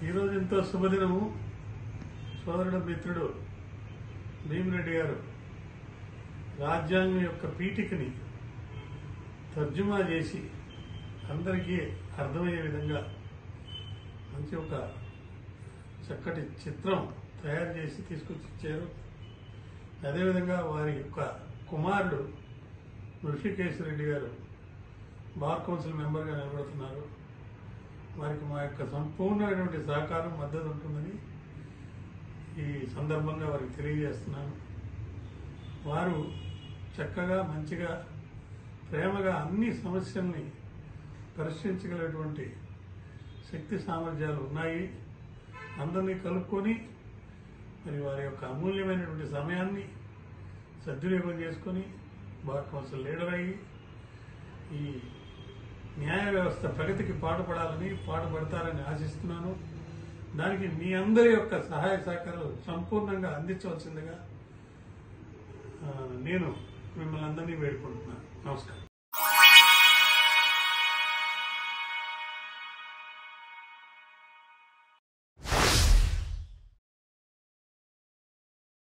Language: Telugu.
ఈరోజు ఎంతో శుభదినము. సోదరుడు మిత్రుడు భీమిరెడ్డి గారు రాజ్యాంగం యొక్క పీఠికని తర్జుమా చేసి అందరికీ అర్థమయ్యే విధంగా మంచి ఒక చక్కటి చిత్రం తయారు చేసి తీసుకొచ్చి ఇచ్చారు. అదేవిధంగా వారి యొక్క కుమారుడు ఋషికేశ్ రెడ్డి గారు బార్ కౌన్సిల్ మెంబర్గా నిలబడుతున్నారు. వారికి మా యొక్క సంపూర్ణమైనటువంటి సహకారం, మద్దతు ఉంటుందని ఈ సందర్భంగా వారికి తెలియజేస్తున్నాను. వారు చక్కగా, మంచిగా, ప్రేమగా అన్ని సమస్యల్ని పరిష్కరించగలిగినటువంటి శక్తి సామర్థ్యాలు ఉన్నాయి. అందరినీ కలుపుకొని మరి వారి యొక్క అమూల్యమైనటువంటి సమయాన్ని సద్వినియోగం చేసుకొని బార్ కౌన్సిల్ లీడర్ అయ్యి ఈ న్యాయ వ్యవస్థ ప్రగతికి పాటుపడతారని ఆశిస్తున్నాను. దానికి మీ అందరి యొక్క సహాయ సహకారాలు సంపూర్ణంగా అందించవలసిందిగా నేను మిమ్మల్ని అందరినీ వేడుకుంటున్నాను. నమస్కారం.